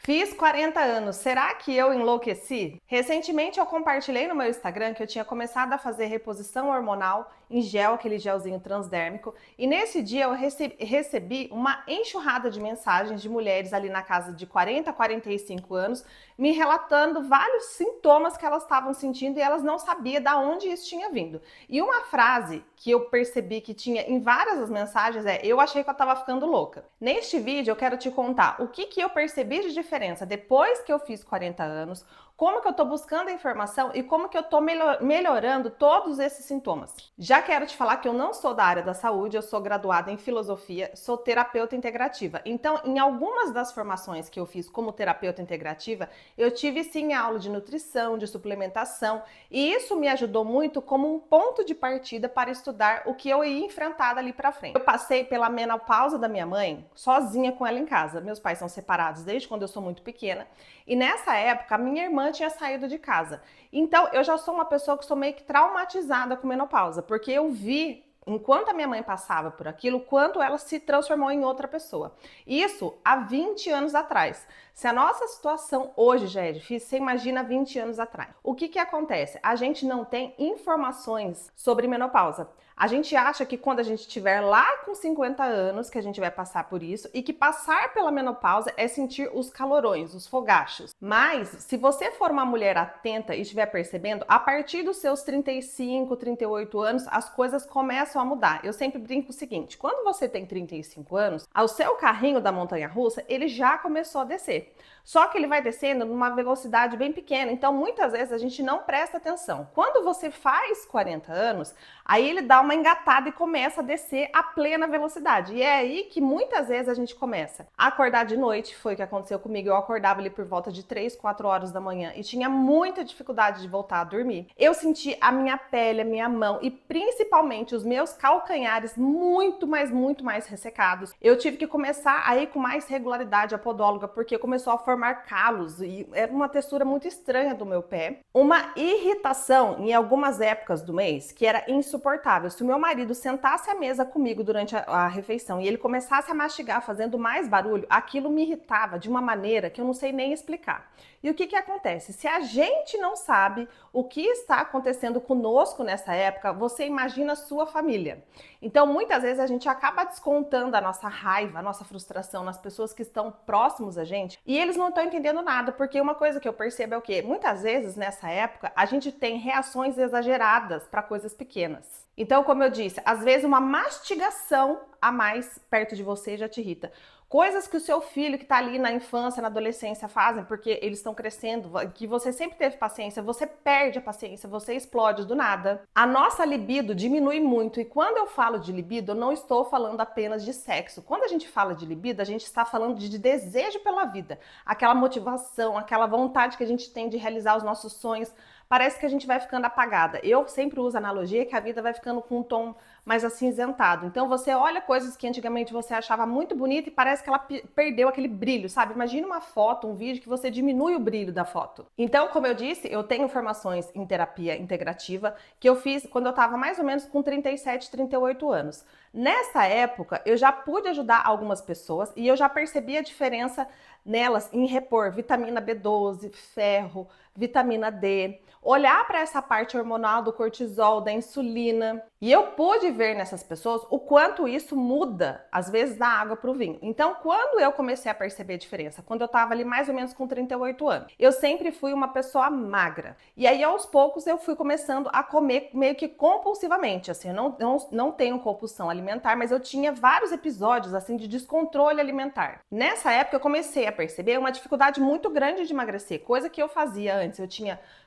Fiz 40 anos, será que eu enlouqueci? Recentemente eu compartilhei no meu Instagram que eu tinha começado a fazer reposição hormonal em gel, aquele gelzinho transdérmico, e nesse dia eu recebi uma enxurrada de mensagens de mulheres ali na casa de 40 a 45 anos, me relatando vários sintomas que elas estavam sentindo e elas não sabiam de onde isso tinha vindo. E uma frase que eu percebi que tinha em várias das mensagens é: eu achei que eu estava ficando louca. Neste vídeo eu quero te contar o que eu percebi de diferença depois que eu fiz 40 anos, como que eu tô buscando a informação e como que eu tô melhorando todos esses sintomas. Já quero te falar que eu não sou da área da saúde, eu sou graduada em filosofia, sou terapeuta integrativa. Então, em algumas das formações que eu fiz como terapeuta integrativa, eu tive sim aula de nutrição, de suplementação, e isso me ajudou muito como um ponto de partida para estudar o que eu ia enfrentar dali para frente. Eu passei pela menopausa da minha mãe sozinha com ela em casa. Meus pais são separados desde quando eu sou muito pequena, e nessa época a minha irmã tinha saído de casa. Então eu já sou uma pessoa que sou meio que traumatizada com menopausa, porque eu vi, enquanto a minha mãe passava por aquilo, quanto ela se transformou em outra pessoa. Isso há 20 anos atrás. Se a nossa situação hoje já é difícil, você imagina 20 anos atrás. O que acontece? A gente não tem informações sobre menopausa. A gente acha que quando a gente estiver lá com 50 anos, que a gente vai passar por isso, e que passar pela menopausa é sentir os calorões, os fogachos. Mas, se você for uma mulher atenta e estiver percebendo, a partir dos seus 35, 38 anos, as coisas começam a mudar. Eu sempre brinco o seguinte: quando você tem 35 anos, o seu carrinho da montanha-russa, ele já começou a descer. Só que ele vai descendo numa velocidade bem pequena, então muitas vezes a gente não presta atenção. Quando você faz 40 anos, aí ele dá uma engatada e começa a descer a plena velocidade. E é aí que muitas vezes a gente começa a acordar de noite. Foi o que aconteceu comigo. Eu acordava ali por volta de 3, 4 horas da manhã e tinha muita dificuldade de voltar a dormir. Eu senti a minha pele, a minha mão e principalmente os meus calcanhares muito mais ressecados. Eu tive que começar a ir com mais regularidade à podóloga, porque começou a formar calos e era uma textura muito estranha do meu pé. Uma irritação em algumas épocas do mês que era insuportável. Se o meu marido sentasse à mesa comigo durante a refeição e ele começasse a mastigar fazendo mais barulho, aquilo me irritava de uma maneira que eu não sei nem explicar. E o que acontece? Se a gente não sabe o que está acontecendo conosco nessa época, você imagina a sua família. Então, muitas vezes a gente acaba descontando a nossa raiva, a nossa frustração nas pessoas que estão próximos a gente e eles não estão entendendo nada, porque uma coisa que eu percebo é o quê? Muitas vezes nessa época a gente tem reações exageradas para coisas pequenas. Então, como eu disse, às vezes uma mastigação a mais perto de você já te irrita. Coisas que o seu filho que está ali na infância, na adolescência fazem porque eles estão crescendo, que você sempre teve paciência, você perde a paciência, você explode do nada. A nossa libido diminui muito, e quando eu falo de libido, eu não estou falando apenas de sexo. Quando a gente fala de libido, a gente está falando de desejo pela vida, aquela motivação, aquela vontade que a gente tem de realizar os nossos sonhos. Parece que a gente vai ficando apagada. Eu sempre uso a analogia que a vida vai ficando com um tom mais acinzentado. Então você olha coisas que antigamente você achava muito bonita e parece que ela perdeu aquele brilho, sabe? Imagina uma foto, um vídeo que você diminui o brilho da foto. Então, como eu disse, eu tenho formações em terapia integrativa que eu fiz quando eu estava mais ou menos com 37, 38 anos. Nessa época, eu já pude ajudar algumas pessoas e eu já percebi a diferença nelas em repor vitamina B12, ferro, vitamina D, olhar para essa parte hormonal do cortisol, da insulina. E eu pude ver nessas pessoas o quanto isso muda, às vezes, da água para o vinho. Então, quando eu comecei a perceber a diferença, quando eu estava ali mais ou menos com 38 anos, eu sempre fui uma pessoa magra. E aí, aos poucos, eu fui começando a comer meio que compulsivamente. Assim, eu não tenho compulsão alimentar, mas eu tinha vários episódios, assim, de descontrole alimentar. Nessa época, eu comecei a perceber uma dificuldade muito grande de emagrecer, coisa que eu fazia antes.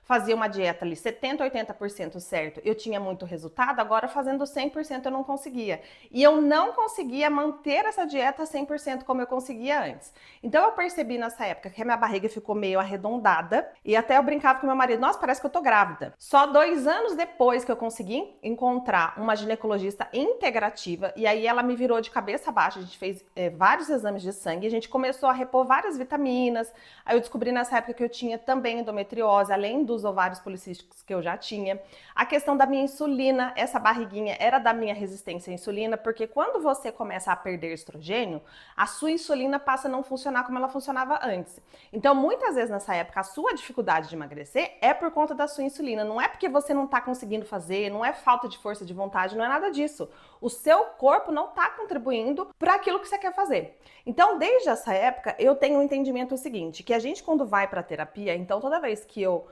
Fazia uma dieta ali 70, 80% certo, eu tinha muito resultado, agora fazendo 100% eu não conseguia. E eu não conseguia manter essa dieta 100% como eu conseguia antes. Então eu percebi nessa época que a minha barriga ficou meio arredondada e até eu brincava com meu marido: nossa, parece que eu tô grávida. Só 2 anos depois que eu consegui encontrar uma ginecologista integrativa, e aí ela me virou de cabeça baixa, a gente fez vários exames de sangue, a gente começou a repor várias vitaminas. Aí eu descobri nessa época que eu tinha também endometriose, além dos ovários policísticos que eu já tinha. A questão da minha insulina, essa barriguinha era da minha resistência à insulina, porque quando você começa a perder estrogênio, a sua insulina passa a não funcionar como ela funcionava antes. Então, muitas vezes nessa época, a sua dificuldade de emagrecer é por conta da sua insulina. Não é porque você não está conseguindo fazer, não é falta de força de vontade, não é nada disso. O seu corpo não está contribuindo para aquilo que você quer fazer. Então, desde essa época, eu tenho um entendimento seguinte, que a gente quando vai para terapia, então toda vez que eu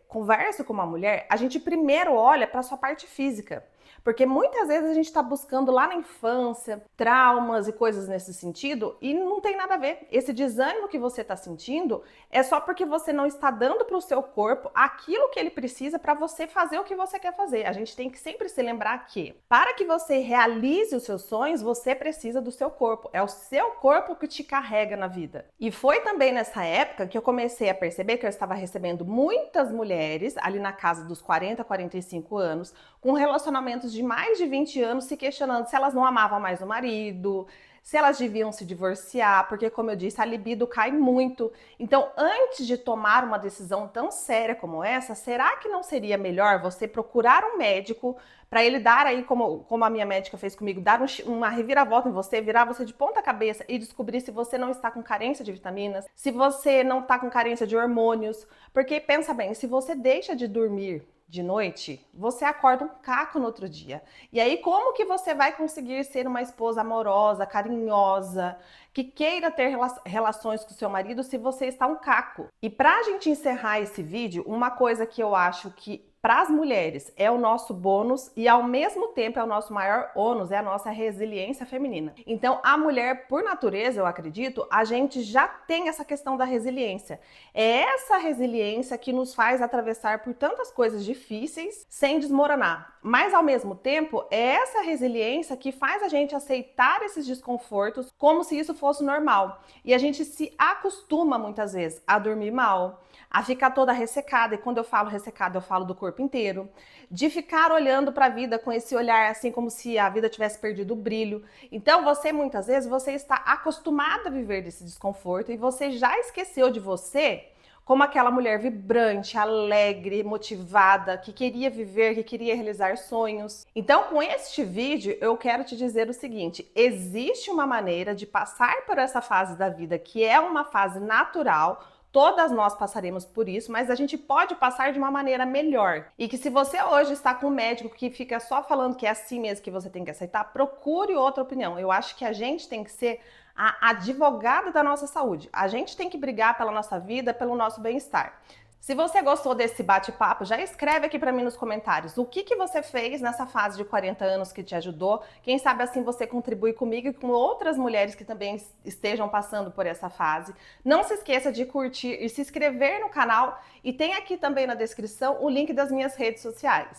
converso com uma mulher, a gente primeiro olha para a sua parte física. Porque muitas vezes a gente está buscando lá na infância traumas e coisas nesse sentido e não tem nada a ver. Esse desânimo que você está sentindo é só porque você não está dando para o seu corpo aquilo que ele precisa para você fazer o que você quer fazer. A gente tem que sempre se lembrar que para que você realize os seus sonhos, você precisa do seu corpo. É o seu corpo que te carrega na vida. E foi também nessa época que eu comecei a perceber que eu estava recebendo muitas mulheres ali na casa dos 40, 45 anos com relacionamentos de mais de 20 anos se questionando se elas não amavam mais o marido, se elas deviam se divorciar, porque, como eu disse, a libido cai muito. Então, antes de tomar uma decisão tão séria como essa, será que não seria melhor você procurar um médico para ele dar aí, como a minha médica fez comigo, dar uma reviravolta em você, virar você de ponta cabeça e descobrir se você não está com carência de vitaminas, se você não está com carência de hormônios, porque pensa bem, se você deixa de dormir de noite, você acorda um caco no outro dia. E aí, como que você vai conseguir ser uma esposa amorosa, carinhosa, que queira ter relações com seu marido se você está um caco? E pra gente encerrar esse vídeo, uma coisa que eu acho que para as mulheres é o nosso bônus e ao mesmo tempo é o nosso maior ônus, é a nossa resiliência feminina. Então, a mulher, por natureza, eu acredito, a gente já tem essa questão da resiliência. É essa resiliência que nos faz atravessar por tantas coisas difíceis sem desmoronar. Mas, ao mesmo tempo, é essa resiliência que faz a gente aceitar esses desconfortos como se isso fosse normal. E a gente se acostuma, muitas vezes, a dormir mal, a ficar toda ressecada, e quando eu falo ressecada, eu falo do corpo inteiro, de ficar olhando para a vida com esse olhar assim como se a vida tivesse perdido o brilho. Então você, muitas vezes, você está acostumada a viver desse desconforto e você já esqueceu de você como aquela mulher vibrante, alegre, motivada, que queria viver, que queria realizar sonhos. Então, com este vídeo, eu quero te dizer o seguinte: existe uma maneira de passar por essa fase da vida que é uma fase natural. Todas nós passaremos por isso, mas a gente pode passar de uma maneira melhor. E que se você hoje está com um médico que fica só falando que é assim mesmo que você tem que aceitar, procure outra opinião. Eu acho que a gente tem que ser a advogada da nossa saúde. A gente tem que brigar pela nossa vida, pelo nosso bem-estar. Se você gostou desse bate-papo, já escreve aqui para mim nos comentários o que você fez nessa fase de 40 anos que te ajudou. Quem sabe assim você contribui comigo e com outras mulheres que também estejam passando por essa fase. Não se esqueça de curtir e se inscrever no canal e tem aqui também na descrição o link das minhas redes sociais.